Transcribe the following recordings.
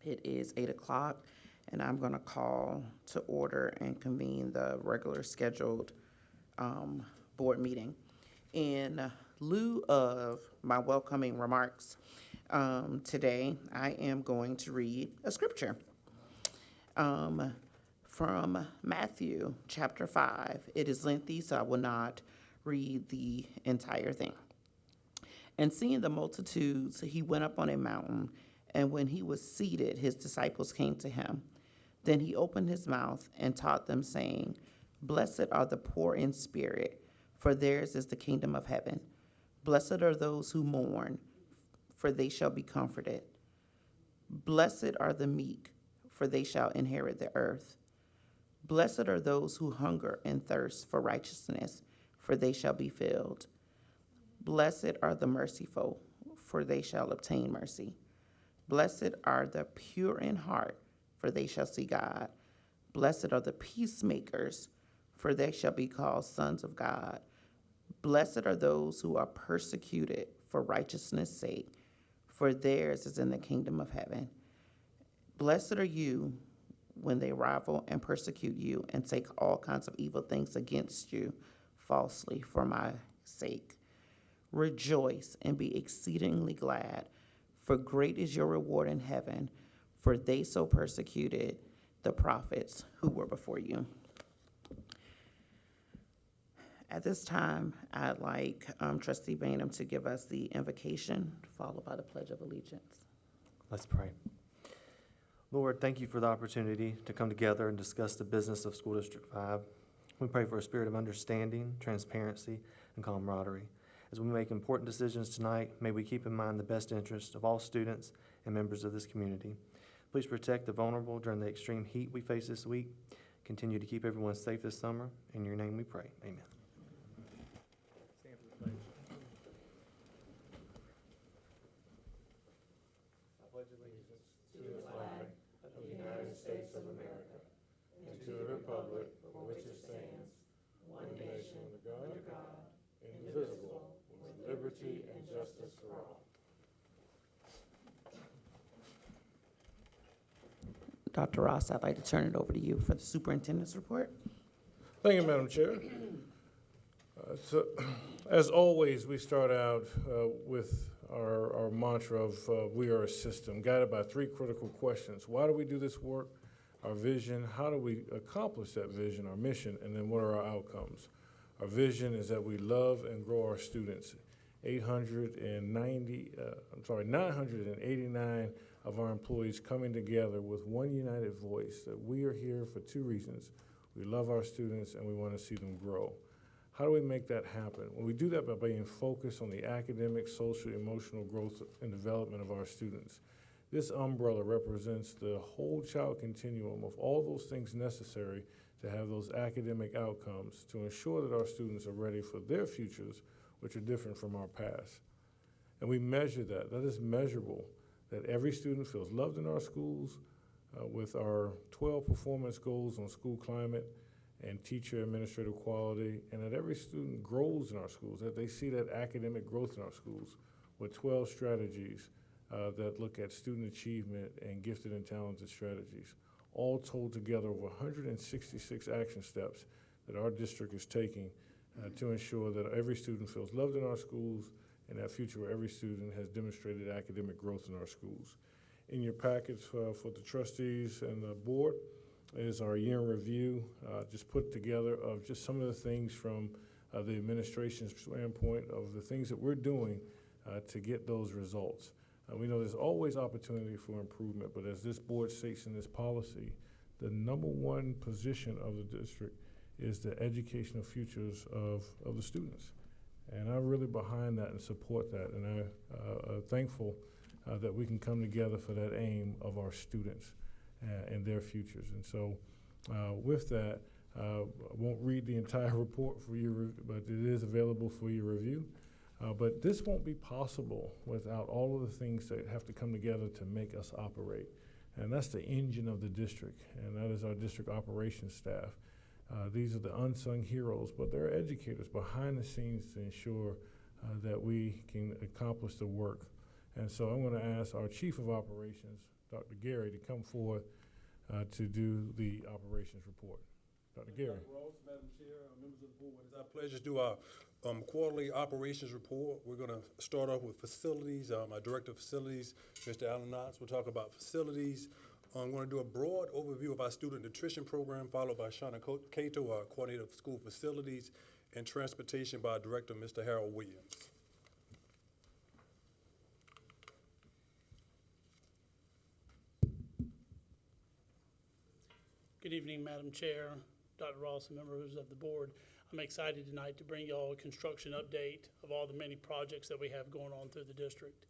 It is 8 o'clock, and I'm going to call to order and convene the regular scheduled board meeting. In lieu of my welcoming remarks today, I am going to read a scripture from Matthew chapter 5. It is lengthy, so I will not read the entire thing. And seeing the multitudes, he went up on a mountain, and when he was seated, his disciples came to him. Then he opened his mouth and taught them, saying, Blessed are the poor in spirit, for theirs is the kingdom of heaven. Blessed are those who mourn, for they shall be comforted. Blessed are the meek, for they shall inherit the earth. Blessed are those who hunger and thirst for righteousness, for they shall be filled. Blessed are the merciful, for they shall obtain mercy. Blessed are the pure in heart, for they shall see God. Blessed are the peacemakers, for they shall be called sons of God. Blessed are those who are persecuted for righteousness' sake, for theirs is in the kingdom of heaven. Blessed are you when they rival and persecute you and say all kinds of evil things against you falsely for my sake. Rejoice and be exceedingly glad, for great is your reward in heaven, for they so persecuted the prophets who were before you. At this time, I'd like Trustee Bainham to give us the invocation, followed by the Pledge of Allegiance. Let's pray. Lord, thank you for the opportunity to come together and discuss the business of School District 5. We pray for a spirit of understanding, transparency, and camaraderie. As we make important decisions tonight, may we keep in mind the best interest of all students and members of this community. Please protect the vulnerable during the extreme heat we face this week. Continue to keep everyone safe this summer. In your name we pray. Amen. States of America, and to the republic for which it stands, one nation, under God, indivisible, with liberty and justice for all. Dr. Ross, I'd like to turn it over to you for the superintendent's report. Thank you, Madam Chair. So, as always, we start out with our mantra of we are a system, guided by three critical questions. Why do we do this work? Our vision, how do we accomplish that vision, our mission, and then what are our outcomes? Our vision is that we love and grow our students. 989 of our employees coming together with one united voice that we are here for two reasons. We love our students and we want to see them grow. How do we make that happen? Well, we do that by being focused on the academic, social, emotional growth and development of our students. This umbrella represents the whole child continuum of all those things necessary to have those academic outcomes to ensure that our students are ready for their futures, which are different from our past. And we measure that. That is measurable, that every student feels loved in our schools with our 12 performance goals on school climate and teacher administrative quality, and that every student grows in our schools, that they see that academic growth in our schools with 12 strategies that look at student achievement and gifted and talented strategies, all told together over 166 action steps that our district is taking to ensure that every student feels loved in our schools and that future where every student has demonstrated academic growth in our schools. In your packets for the trustees and the board is our year in review, just put together of just some of the things from the administration's standpoint of the things that we're doing to get those results. We know there's always opportunity for improvement, but as this board states in this policy, the number one position of the district is the educational futures of the students. And I'm really behind that and support that, and I'm thankful that we can come together for that aim of our students and their futures. And so with that, I won't read the entire report for you, but it is available for your review. But this won't be possible without all of the things that have to come together to make us operate. And that's the engine of the district, and that is our district operations staff. These are the unsung heroes, but they're educators behind the scenes to ensure that we can accomplish the work. And so I'm going to ask our Chief of Operations, Dr. Gary to come forth to do the operations report. Dr. Gary. Dr. Ross, Madam Chair, members of the board, it's our pleasure to do our quarterly operations report. We're going to start off with facilities. Our Director of Facilities, Mr. Alan Knotts, will talk about facilities. I'm going to do a broad overview of our student nutrition program, followed by Shauna Cato, our Coordinator of School Facilities and Transportation, by our Director, Mr. Harold Williams. Good evening, Madam Chair, Dr. Ross, and members of the board. I'm excited tonight to bring y'all a construction update of all the many projects that we have going on through the district.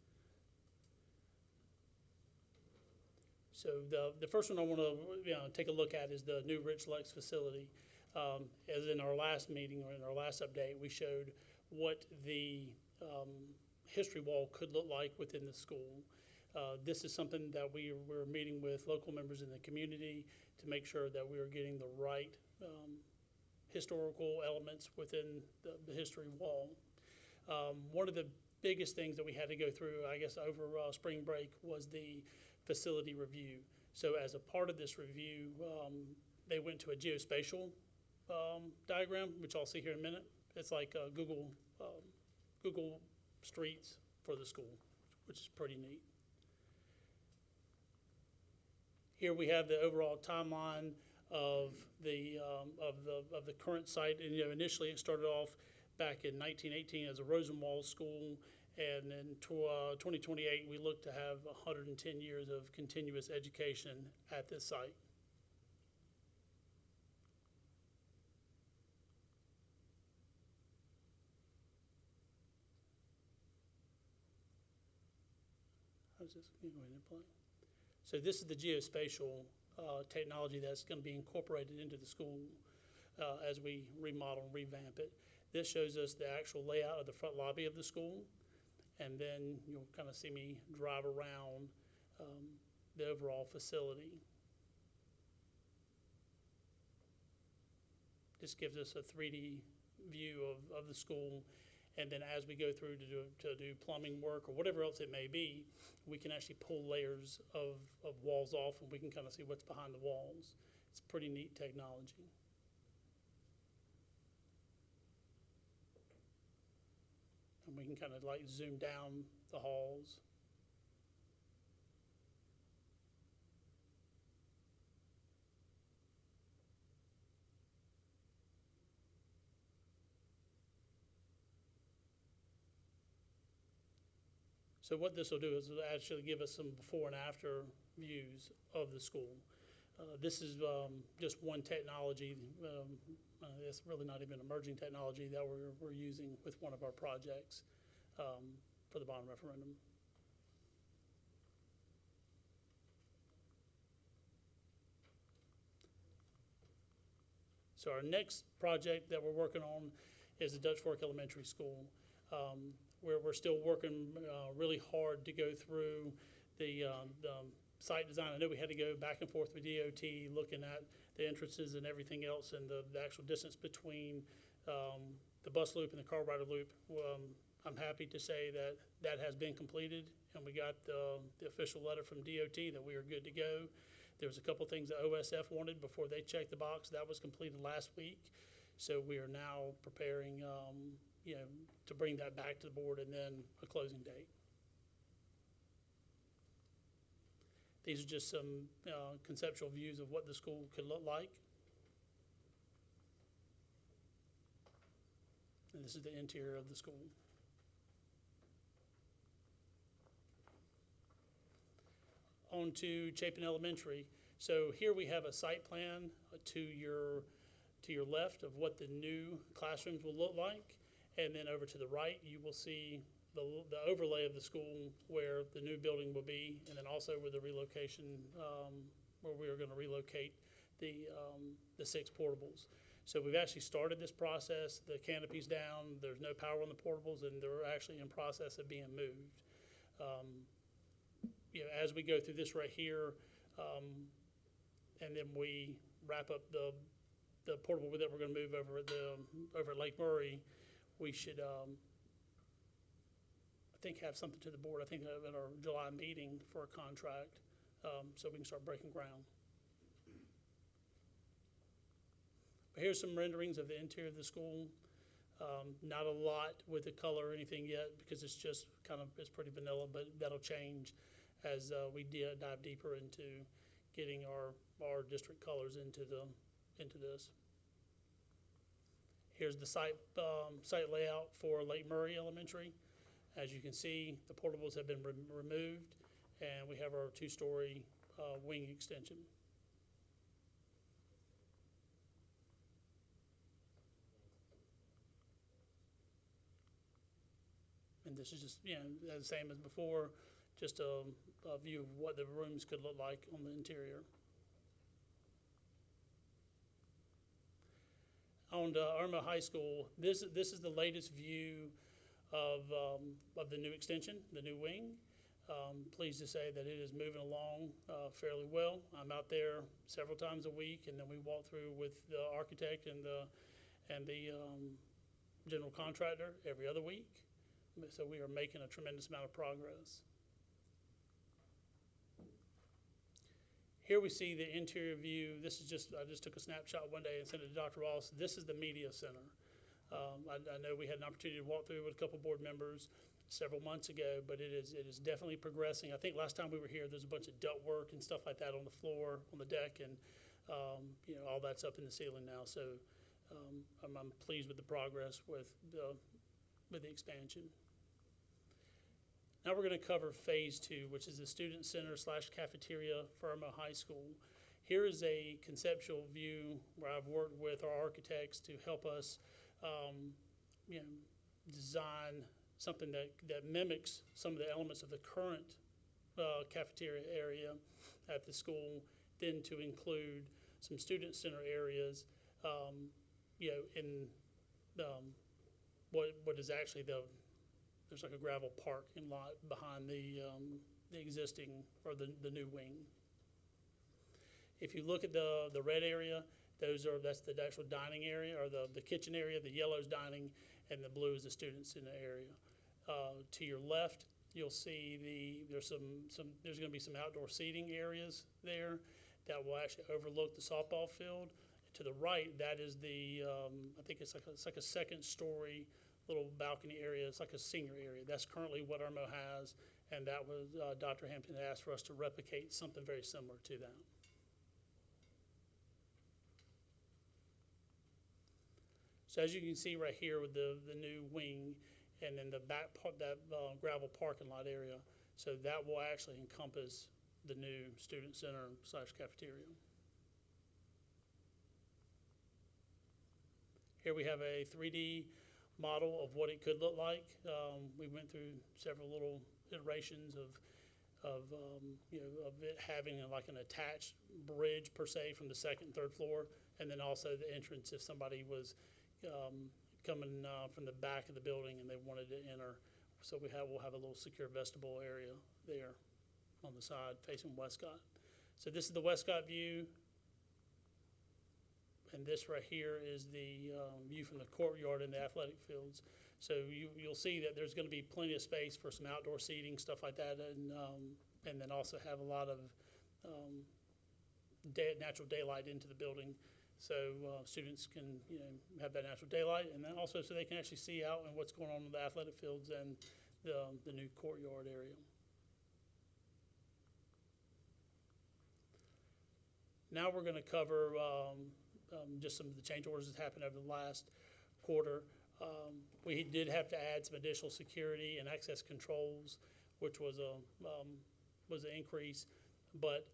So the first one I want to take a look at is the new Rich Lex facility. As in our last meeting or in our last update, we showed what the history wall could look like within the school. This is something that we're meeting with local members in the community to make sure that we are getting the right historical elements within the history wall. One of the biggest things that we had to go through, I guess, over spring break was the facility review. So as a part of this review, they went to a geospatial diagram, which I'll see here in a minute. It's like Google Streets for the school, which is pretty neat. Here we have the overall timeline of the current site. And initially it started off back in 1918 as a Rosenwald school, and in 2028 we look to have 110 years of continuous education at this site. How's this going to go ahead and play? So this is the geospatial technology that's going to be incorporated into the school as we remodel and revamp it. This shows us the actual layout of the front lobby of the school, and then you'll kind of see me drive around the overall facility. This gives us a 3D view of the school. And then as we go through to do plumbing work or whatever else it may be, we can actually pull layers of walls off, and we can kind of see what's behind the walls. It's pretty neat technology. And we can kind of like zoom down the halls. So what this will do is it'll actually give us some before and after views of the school. This is just one technology. It's really not even emerging technology that we're using with one of our projects for the bond referendum. So our next project that we're working on is the Dutch Fork Elementary School. Where we're still working really hard to go through the site design. I know we had to go back and forth with DOT, looking at the entrances and everything else, and the actual distance between the bus loop and the car rider loop. I'm happy to say that that has been completed, and we got the official letter from DOT that we are good to go. There was a couple things that OSF wanted before they checked the box. That was completed last week. So we are now preparing to bring that back to the board and then a closing date. These are just some conceptual views of what the school could look like. And this is the interior of the school. On to Chapin Elementary. So here we have a site plan to your left of what the new classrooms will look like. And then over to the right, you will see the overlay of the school where the new building will be, and then also where the relocation, where we are going to relocate the 6 portables. So we've actually started this process. The canopy's down. There's no power on the portables, and they're actually in process of being moved. As we go through this right here, and then we wrap up the portable that we're going to move over at Lake Murray, we should, I think, have something to the board, I think, at our July meeting for a contract so we can start breaking ground. But here's some renderings of the interior of the school. Not a lot with the color or anything yet because it's just it's pretty vanilla, but that'll change as we dive deeper into getting our district colors into this. Here's the site layout for Lake Murray Elementary. As you can see, the portables have been removed, and we have our 2-story wing extension. And this is just, the same as before, just a view of what the rooms could look like on the interior. On Irma High School, this is the latest view of the new extension, the new wing. Pleased to say that it is moving along fairly well. I'm out there several times a week, and then we walk through with the architect and the general contractor every other week. So we are making a tremendous amount of progress. Here we see the interior view. This is I just took a snapshot one day and sent it to Dr. Ross. This is the media center. I know we had an opportunity to walk through with a couple board members several months ago, but it is definitely progressing. I think last time we were here, there's a bunch of duct work and stuff like that on the floor, on the deck, and all that's up in the ceiling now. So I'm pleased with the progress with the expansion. Now we're going to cover phase 2, which is the student center / cafeteria for Irma High School. Here is a conceptual view where I've worked with our architects to help us design something that mimics some of the elements of the current cafeteria area at the school, then to include some student center areas, in what is actually there's like a gravel parking lot behind the existing, or the new wing. If you look at the red area, that's the actual dining area, or the kitchen area. The yellow is dining, and the blue is the student center area. To your left, you'll see there's going to be some outdoor seating areas there that will actually overlook the softball field. To the right, that is I think it's like a second story little balcony area. It's like a senior area. That's currently what Irmo has, and that was Dr. Hampton asked for us to replicate something very similar to that. So as you can see right here with the new wing, and then the back part, that gravel parking lot area, so that will actually encompass the new student center / cafeteria. Here we have a 3D model of what it could look like. We went through several little iterations of it having like an attached bridge per se from the second and third floor, and then also the entrance if somebody was coming from the back of the building and they wanted to enter. So we'll have a little secure vestibule area there on the side facing Westcott. So this is the Westcott view. And this right here is the view from the courtyard and the athletic fields. So you'll see that there's going to be plenty of space for some outdoor seating, stuff like that, and then also have a lot of natural daylight into the building, so students can have that natural daylight, and then also so they can actually see out and what's going on in the athletic fields and the new courtyard area. Now we're going to cover just some of the change orders that happened over the last quarter. We did have to add some additional security and access controls, which was an increase, but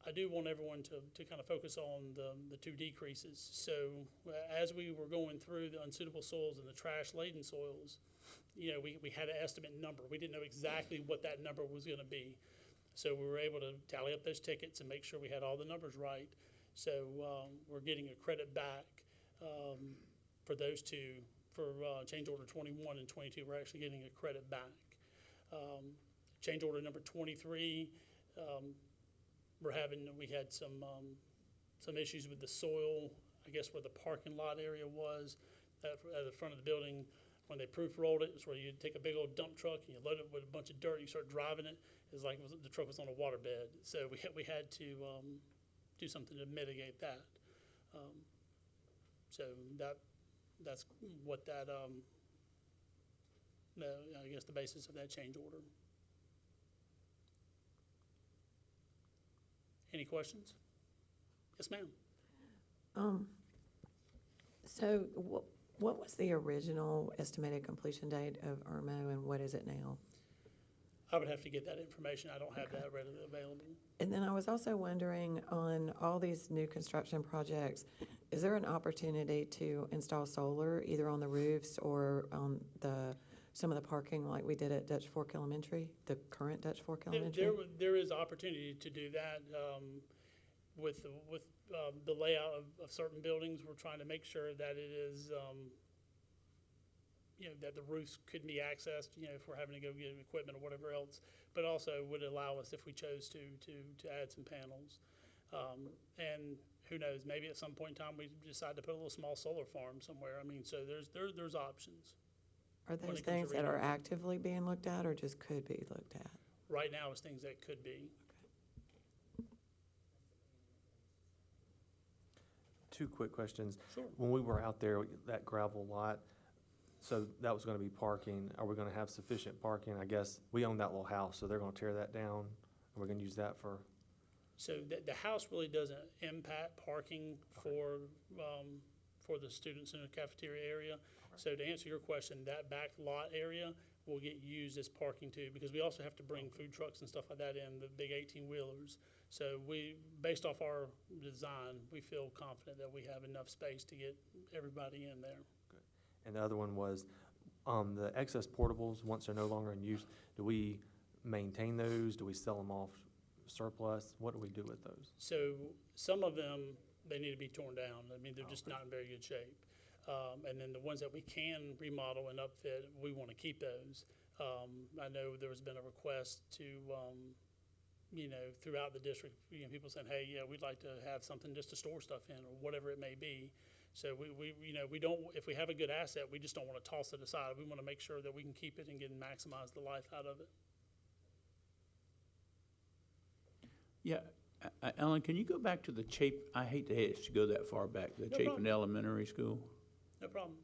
I do want everyone to kind of focus on the two decreases. So as we were going through the unsuitable soils and the trash-laden soils, we had an estimate number. We didn't know exactly what that number was going to be. So we were able to tally up those tickets and make sure we had all the numbers right. So we're getting a credit back for those two. For change order 21 and 22, we're actually getting a credit back. Change order number 23, we had some issues with the soil, I guess where the parking lot area was at the front of the building. when they proof rolled it, it's where you take a big old dump truck and you load it with a bunch of dirt and you start driving it. It's like the truck was on a waterbed. So we had to do something to mitigate that. So that's what that, I guess the basis of that change order. Any questions? Yes, ma'am. So what was the original estimated completion date of IRMO and what is it now? I would have to get that information. I don't have that readily available. And then I was also wondering, on all these new construction projects, is there an opportunity to install solar either on the roofs or on some of the parking like we did at Dutch Fork Elementary, the current Dutch Fork Elementary? There is opportunity to do that. With the layout of certain buildings, we're trying to make sure that it is, that the roofs could be accessed, if we're having to go get equipment or whatever else, but also would allow us, if we chose to add some panels. And who knows, maybe at some point in time, we decide to put a little small solar farm somewhere. I mean, so there's options. Are when those it comes things to that are redevelopment. actively being looked at or just could be looked at? Right now, it's things that could be. Two quick questions. Sure. When we were out there, that gravel lot, so that was gonna be parking. Are we gonna have sufficient parking? I guess we own that little house, so they're gonna tear that down. And we're gonna use that for, So the house really doesn't impact parking for the students in the cafeteria area. So to answer your question, that back lot area will get used as parking too, because we also have to bring food trucks and stuff like that in, the big 18-wheelers. So based off our design, we feel confident that we have enough space to get everybody in there. and the other one was, the excess portables, once they're no longer in use, do we maintain those? Do we sell them off surplus? What do we do with those? So some of them, they need to be torn down. I mean, they're just not in very good shape. And then the ones that we can remodel and upfit, we want to keep those. I know there's been a request to, throughout the district, people saying, hey, yeah, we'd like to have something just to store stuff in or whatever it may be. So we don't, if we have a good asset, we just don't want to toss it aside. We want to make sure that we can keep it and maximize the life out of it. Yeah, Ellen, can you go back to the Chapin, I hate to have to go that far back, the No Chapin problem. Elementary School? No problem.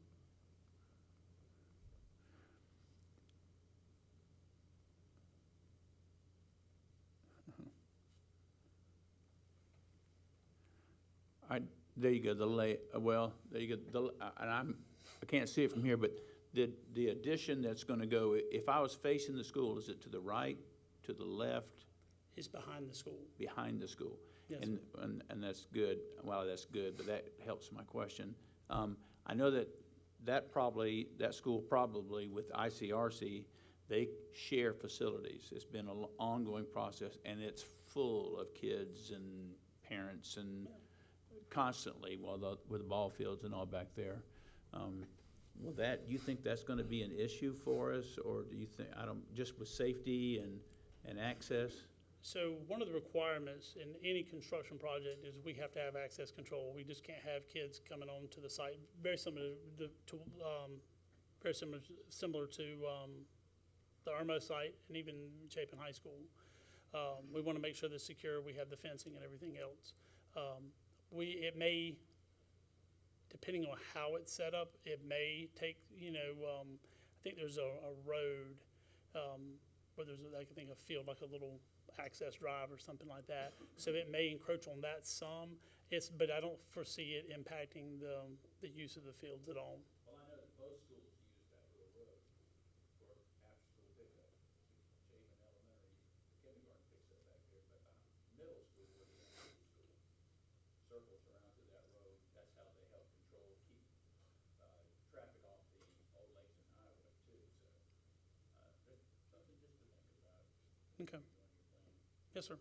There you go, there you go, and I can't see it from here, but the addition that's gonna go, if I was facing the school, is it to the right, to the left, It's behind the school. behind the school? Yes, And that's good, well, that's good, but that helps my question. I know that school probably with ICRC, they share facilities. It's been an ongoing process, and it's full of kids and parents and constantly, with the ball fields and all back there. Do you think that's gonna be an issue for us, or do you think, just with safety and access? So one of the requirements in any construction project is we have to have access control. We just can't have kids coming onto the site. Very similar to the IRMO site and even Chapin High School. We want to make sure that it's secure. We have the fencing and everything else. It may, depending on how it's set up, it may take, I think there's a road where there's, I think, a field, like a little access drive or something like that. So it may encroach on that some. But I don't foresee it impacting the use of the fields at all. Well, I know that most schools use that little road for after-school pickup. Chapin Elementary, kindergarten picks up back there, but middle school, where the school circles around to that road, that's how they help control, keep traffic off the old Lakeland Highway too, so there's something just to think about. Okay. Yes, sir.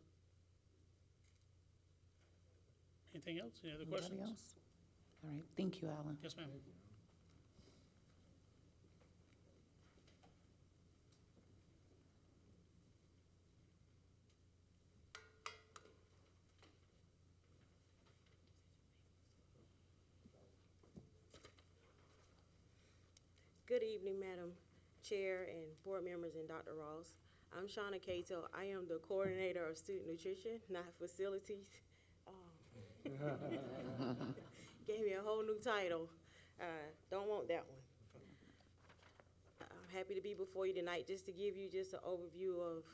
Anything else? Any other Anybody questions? else? All right, thank you, Alan. Yes, ma'am. Good evening, Madam Chair and board members and Dr. Ross. I'm Shauna Cato. I am the coordinator of student nutrition, not facilities. Gave me a whole new title. Don't want that one. I'm happy to be before you tonight just to give you just an overview of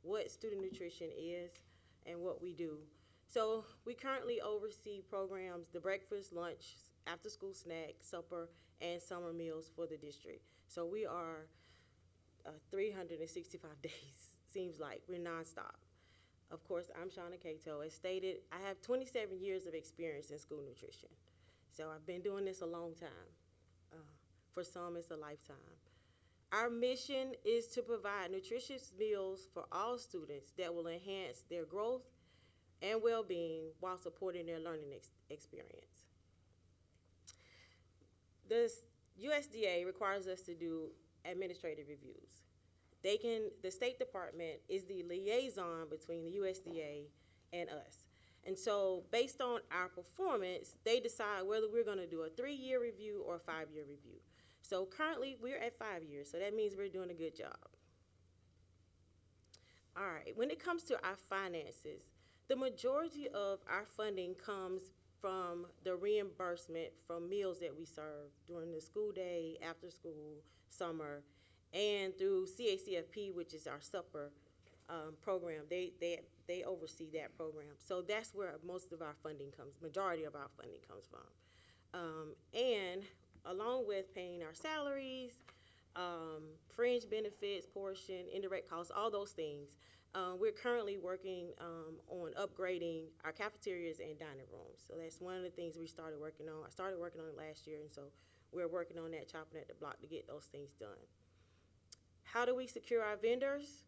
what student nutrition is and what we do. So we currently oversee programs, the breakfast, lunch, after-school snack, supper, and summer meals for the district. So we are 365 days, seems like. We're nonstop. Of course, I'm Shauna Cato. As stated, I have 27 years of experience in school nutrition. So I've been doing this a long time. For some, it's a lifetime. Our mission is to provide nutritious meals for all students that will enhance their growth and well-being while supporting their learning experience. The USDA requires us to do administrative reviews. The State Department is the liaison between the USDA and us. And so based on our performance, they decide whether we're gonna do a 3-year review or a 5-year review. So currently we're at 5 years, so that means we're doing a good job. All right, when it comes to our finances, the majority of our funding comes from the reimbursement from meals that we serve during the school day, after school, summer, and through CACFP, which is our supper program. They oversee that program. So that's where most of our funding comes, majority of our funding comes from. And along with paying our salaries, fringe benefits, portion, indirect costs, all those things, we're currently working on upgrading our cafeterias and dining rooms. So that's one of the things we started working on. I started working on it last year, and so we're working on that, chopping at the block to get those things done. How do we secure our vendors?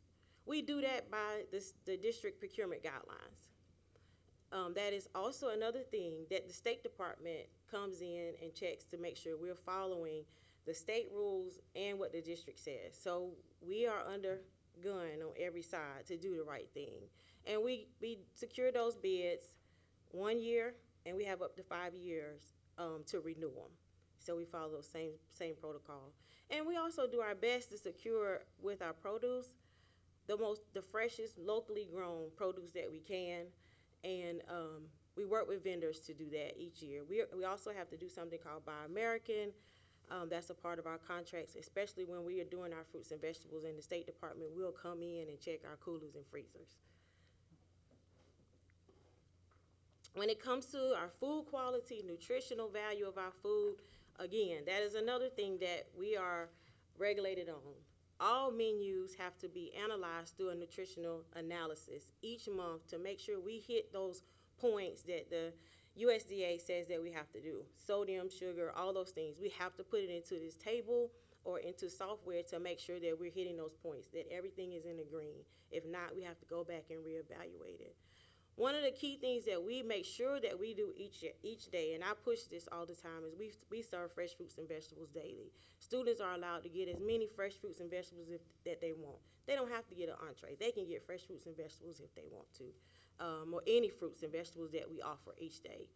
We do that by the district procurement guidelines. That is also another thing that the State Department comes in and checks to make sure we're following the state rules and what the district says. So we are under gun on every side to do the right thing. And we secure those bids 1 year, and we have up to 5 years to renew them. So we follow those same protocol. And we also do our best to secure with our produce the freshest locally grown produce that we can. And we work with vendors to do that each year. We also have to do something called Buy American. That's a part of our contracts, especially when we are doing our fruits and vegetables in the State Department. We'll come in and check our coolers and freezers. When it comes to our food quality, nutritional value of our food, again, that is another thing that we are regulated on. All menus have to be analyzed through a nutritional analysis each month to make sure we hit those points that the USDA says that we have to do. Sodium, sugar, all those things. We have to put it into this table or into software to make sure that we're hitting those points, that everything is in the green. If not, we have to go back and reevaluate it. One of the key things that we make sure that we do each day, and I push this all the time, is we serve fresh fruits and vegetables daily. Students are allowed to get as many fresh fruits and vegetables that they want. They don't have to get an entree. They can get fresh fruits and vegetables if they want to, or any fruits and vegetables that we offer each day.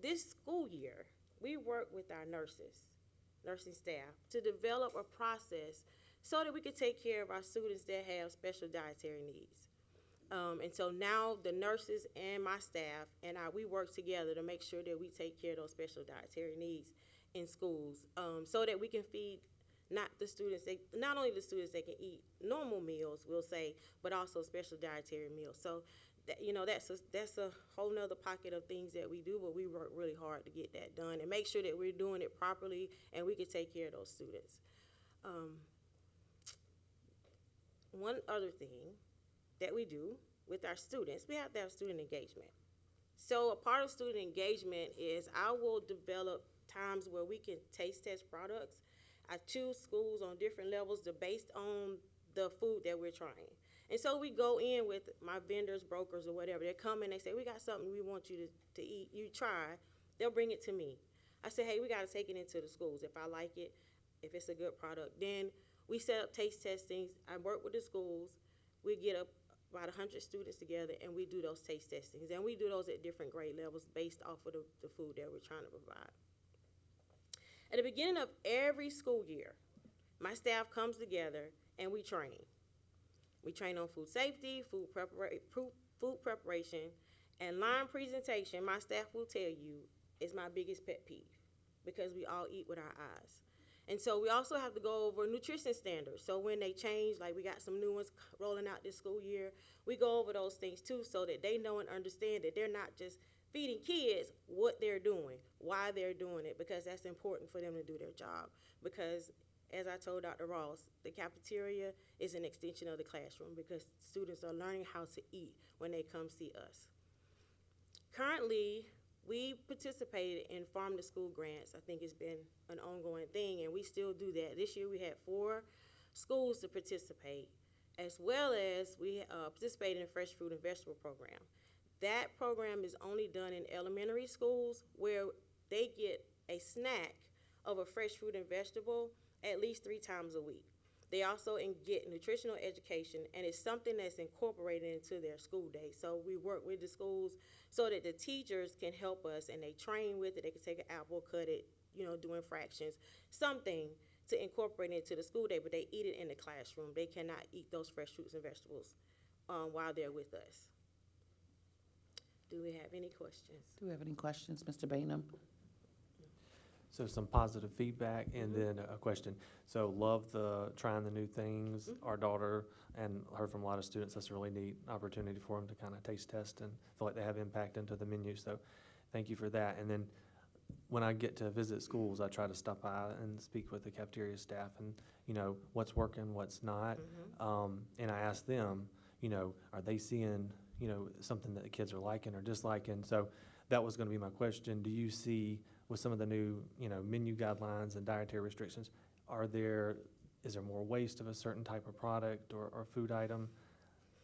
This school year, we work with our nursing staff, to develop a process so that we can take care of our students that have special dietary needs. And so now the nurses and my staff and we work together to make sure that we take care of those special dietary needs in schools, so that we can feed not only the students that can eat normal meals, we'll say, but also special dietary meals. So that, that's a whole nother pocket of things that we do, but we work really hard to get that done and make sure that we're doing it properly and we can take care of those students. One other thing that we do with our students, we have to have student engagement. So a part of student engagement is I will develop times where we can taste test products. I choose schools on different levels based on the food that we're trying. And so we go in with my vendors, brokers, or whatever. They come in, they say, we got something we want you to eat. You try. They'll bring it to me. I say, hey, we got to take it into the schools. If I like it, if it's a good product, then we set up taste testings. I work with the schools. We get about 100 students together, and we do those taste testings. And we do those at different grade levels based off of the food that we're trying to provide. At the beginning of every school year, my staff comes together and we train. We train on food safety, food preparation, and line presentation. My staff will tell you is my biggest pet peeve because we all eat with our eyes. And so we also have to go over nutrition standards. So when they change, like we got some new ones rolling out this school year, we go over those things too so that they know and understand that they're not just feeding kids what they're doing, why they're doing it, because that's important for them to do their job. Because as I told Dr. Ross, the cafeteria is an extension of the classroom because students are learning how to eat when they come see us. Currently, we participated in farm to school grants. I think it's been an ongoing thing, and we still do that. This year we had 4 schools to participate, as well as we participated in a fresh fruit and vegetable program. That program is only done in elementary schools where they get a snack of a fresh fruit and vegetable at least 3 times a week. They also get nutritional education, and it's something that's incorporated into their school day. So we work with the schools so that the teachers can help us, and they train with it. They can take an apple, cut it, doing fractions, something to incorporate into the school day, but they eat it in the classroom. They cannot eat those fresh fruits and vegetables while they're with us. Do we have any questions? Do we have any questions, Mr. Bainum? So some positive feedback and then a question. So love trying the new things. Our daughter, and heard from a lot of students, that's a really neat opportunity for them to kind of taste test and feel like they have impact into the menu. So thank you for that. And then when I get to visit schools, I try to stop by and speak with the cafeteria staff and, what's working, what's not. And I ask them, are they seeing, something that the kids are liking or disliking? So that was going to be my question. Do you see with some of the new, menu guidelines and dietary restrictions, is there more waste of a certain type of product or food item?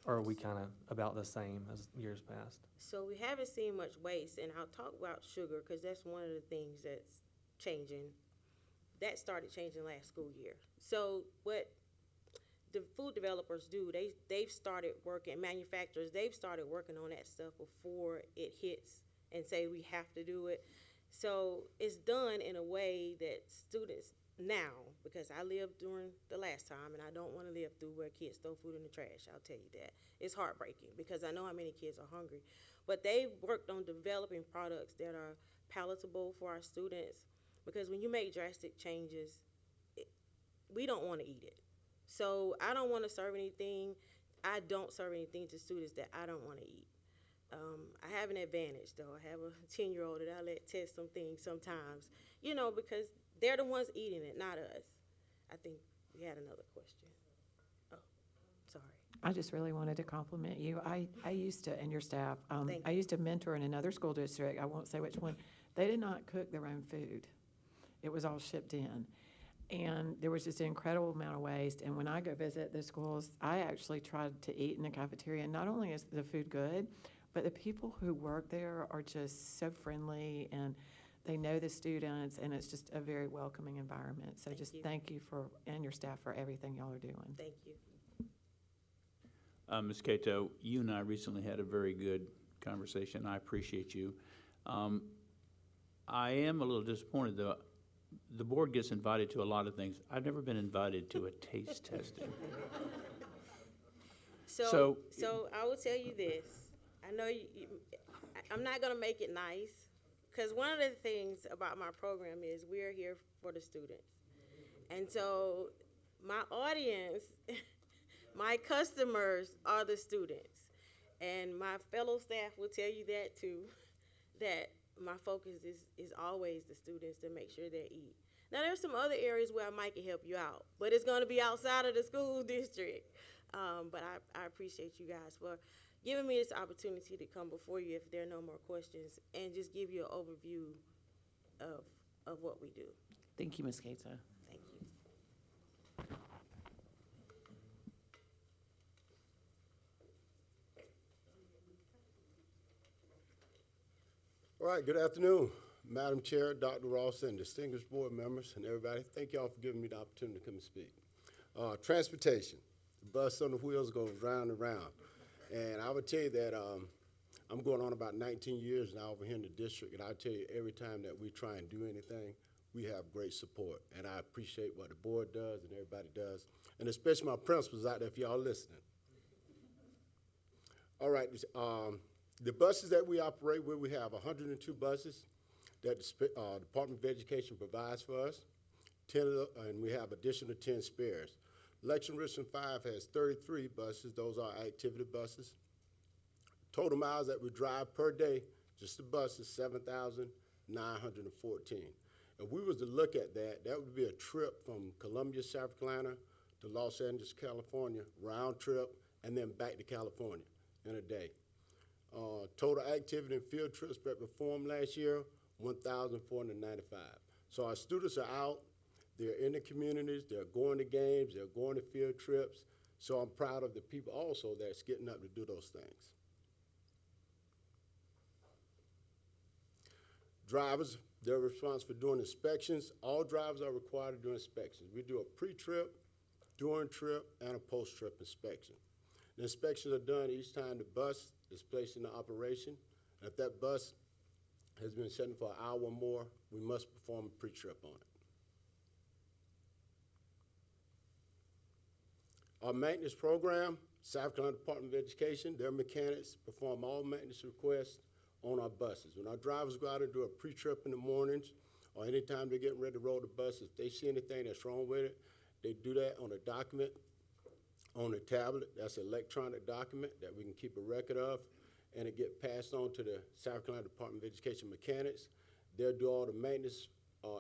Or are we kind of about the same as years past? So we haven't seen much waste, and I'll talk about sugar because that's one of the things that's changing. That started changing last school year. So what the food developers do, they've started working, manufacturers, they've started working on that stuff before it hits and say we have to do it. So it's done in a way that students now, because I lived during the last time and I don't want to live through where kids throw food in the trash, I'll tell you that. It's heartbreaking because I know how many kids are hungry. But they've worked on developing products that are palatable for our students because when you make drastic changes, we don't want to eat it. So I don't want to serve anything. I don't serve anything to students that I don't want to eat. I have an advantage, though. I have a 10-year-old that I let test some things sometimes, because they're the ones eating it, not us. I think we had another question. Oh, sorry. I just really wanted to compliment you. I used to, and your staff, Thank I used to mentor in another school district, I won't say which one. They did not cook their own food. It was all shipped in. And there was just an incredible amount of waste. And when I go visit the schools, I actually tried to eat in the cafeteria. Not only is the food good, but the people who work there are just so friendly and they know the students, and it's just a very welcoming environment. So thank you and your staff for everything y'all are doing. Thank you. Ms. Cato, you and I recently had a very good conversation. I appreciate you. I am a little disappointed, though. The board gets invited to a lot of things. I've never been invited to a taste testing. So I will tell you this. I know I'm not going to make it nice because one of the things about my program is we're here for the students. And so my audience, my customers are the students. And my fellow staff will tell you that too, that my focus is always the students to make sure they eat. Now, there's some other areas where I might can help you out, but it's going to be outside of the school district. But I appreciate you guys for giving me this opportunity to come before you if there are no more questions and just give you an overview of what we do. Thank you, Ms. Cato. Thank you. All right, good afternoon, Madam Chair, Dr. Ross, and distinguished board members, and everybody. Thank y'all for giving me the opportunity to come and speak. Transportation. The bus on the wheels goes round and round. And I would tell you that I'm going on about 19 years now over here in the district, and I tell you every time that we try and do anything, we have great support. And I appreciate what the board does and everybody does, and especially my principals out there if y'all listening. All right, the buses that we operate with, we have 102 buses that the Department of Education provides for us, and we have additional 10 spares. Lexington Richland 5 has 33 buses. Those are activity buses. Total miles that we drive per day, just the buses, 7,914. If we was to look at that, that would be a trip from Columbia, South Carolina to Los Angeles, California, round trip, and then back to California in a day. Total activity and field trips that performed last year, 1,495. So our students are out, they're in the communities, they're going to games, they're going to field trips. So I'm proud of the people also that's getting up to do those things. Drivers, they're responsible for doing inspections. All drivers are required to do inspections. We do a pre-trip, during trip, and a post-trip inspection. The inspections are done each time the bus is placed into operation. And if that bus has been sitting for an hour or more, we must perform a pre-trip on it. Our maintenance program, South Carolina Department of Education, their mechanics perform all maintenance requests on our buses. When our drivers go out and do a pre-trip in the mornings, or anytime they're getting ready to roll the bus, if they see anything that's wrong with it, they do that on a document, on a tablet. That's an electronic document that we can keep a record of, and it gets passed on to the South Carolina Department of Education mechanics. They'll do all the maintenance.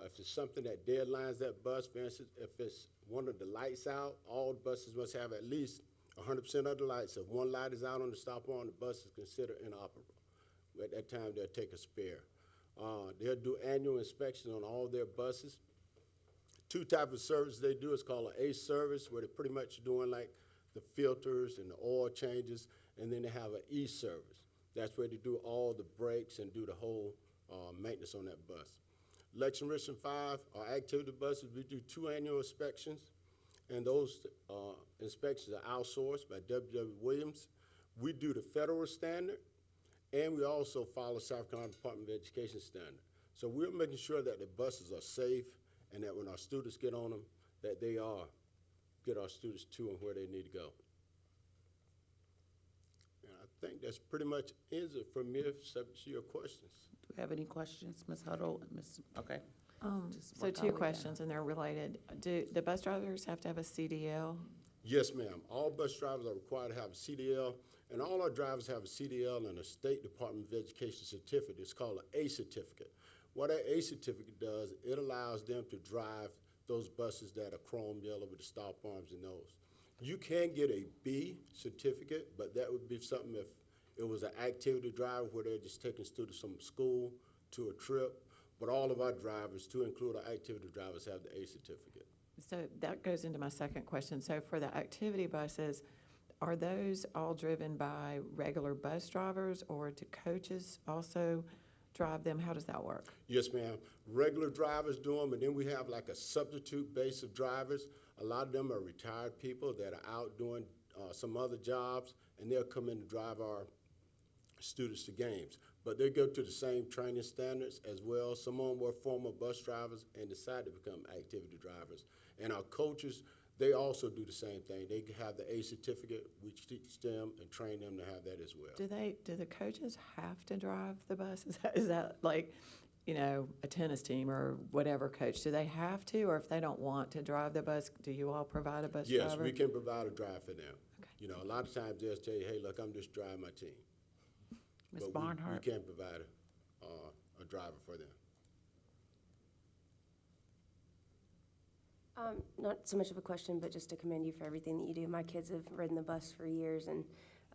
If it's something that deadlines that bus, for instance, if it's one of the lights out, all buses must have at least 100% of the lights. If one light is out on the stop arm, the bus is considered inoperable. At that time, they'll take a spare. They'll do annual inspections on all their buses. Two types of services they do is called an ACE service, where they're pretty much doing like the filters and the oil changes, and then they have an E service. That's where they do all the brakes and do the whole maintenance on that bus. Lexington Richland 5, our activity buses, we do 2 annual inspections, and those inspections are outsourced by W.W. Williams. We do the federal standard, and we also follow South Carolina Department of Education standard. So we're making sure that the buses are safe, and that when our students get on them, that they get our students to and where they need to go. And I think that's pretty much ends it for me, subject to your questions. Do we have any questions, Ms. Huddle? Okay. Just So one 2 colleague, yeah. questions, and they're related. Do the bus drivers have to have a CDL? Yes, ma'am. All bus drivers are required to have a CDL, and all our drivers have a CDL and a State Department of Education certificate. It's called an A certificate. What that A certificate does, it allows them to drive those buses that are chrome yellow with the stop arms and those. You can get a B certificate, but that would be something if it was an activity driver where they're just taking students from school to a trip. But all of our drivers, to include our activity drivers, have the A certificate. So that goes into my second question. So for the activity buses, are those all driven by regular bus drivers, or do coaches also drive them? How does that work? Yes, ma'am. Regular drivers do them, and then we have like a substitute base of drivers. A lot of them are retired people that are out doing some other jobs, and they'll come in to drive our students to games. But they go to the same training standards as well. Some of them were former bus drivers and decided to become activity drivers. And our coaches, they also do the same thing. They have the A certificate. We teach them and train them to have that as well. Do the coaches have to drive the bus? Is that like, you know, a tennis team or whatever coach? Do they have to, or if they don't want to drive the bus, do you all provide a bus driver? Yes, we can provide a drive for them. Okay. You know, a lot of times they'll tell you, hey, look, I'm just driving my team. Ms. But Barnhart? we can provide a driver for them. Not so much of a question, but just to commend you for everything that you do. My kids have ridden the bus for years, and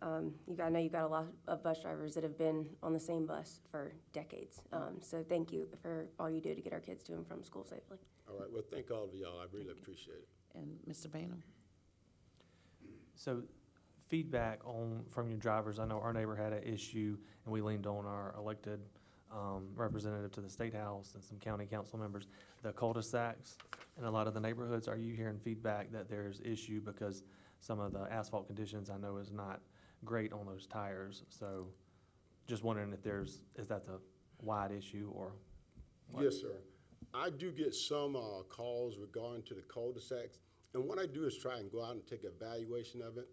I know you've got a lot of bus drivers that have been on the same bus for decades. So thank you for all you do to get our kids to and from school safely. All right, well, thank all of y'all. I really appreciate it. And Mr. Bainum? So feedback from your drivers, I know our neighbor had an issue, and we leaned on our elected representative to the State House and some county council members, the cul-de-sacs in a lot of the neighborhoods. Are you hearing feedback that there's issue because some of the asphalt conditions I know is not great on those tires? So just wondering if is that the wide issue or what? Yes, sir. I do get some calls regarding to the cul-de-sacs, and what I do is try and go out and take evaluation of it.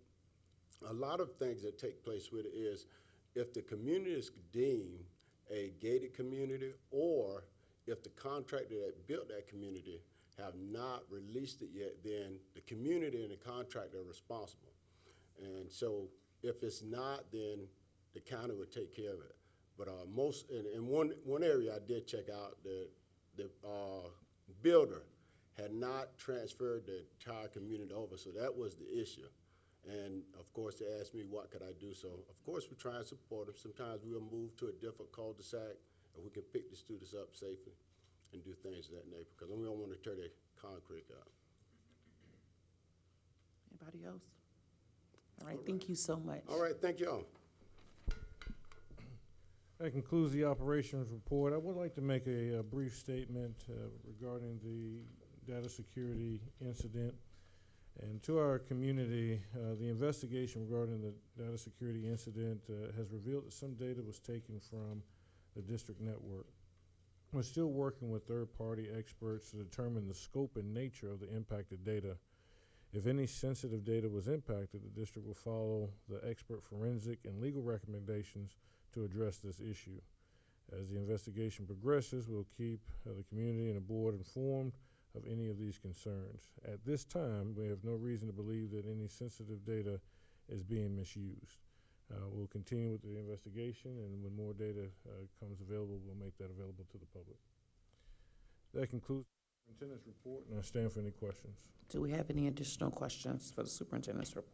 A lot of things that take place with it is if the community is deemed a gated community, or if the contractor that built that community have not released it yet, then the community and the contractor are responsible. And so if it's not, then the county would take care of it. But in one area I did check out, the builder had not transferred the entire community over, so that was the issue. And of course, they asked me what could I do, so of course we try and support them. Sometimes we'll move to a different cul-de-sac, and we can pick the students up safely and do things of that nature, because we don't want to tear the concrete up. Anybody else? All right, thank you so much. All right, thank y'all. That concludes the operations report. I would like to make a brief statement regarding the data security incident. And to our community, the investigation regarding the data security incident has revealed that some data was taken from the district network. We're still working with third-party experts to determine the scope and nature of the impacted data. If any sensitive data was impacted, the district will follow the expert forensic and legal recommendations to address this issue. As the investigation progresses, we'll keep the community and the board informed of any of these concerns. At this time, we have no reason to believe that any sensitive data is being misused. We'll continue with the investigation, and when more data comes available, we'll make that available to the public. That concludes the superintendent's report, and I stand for any questions. Do we have any additional questions for the superintendent's report?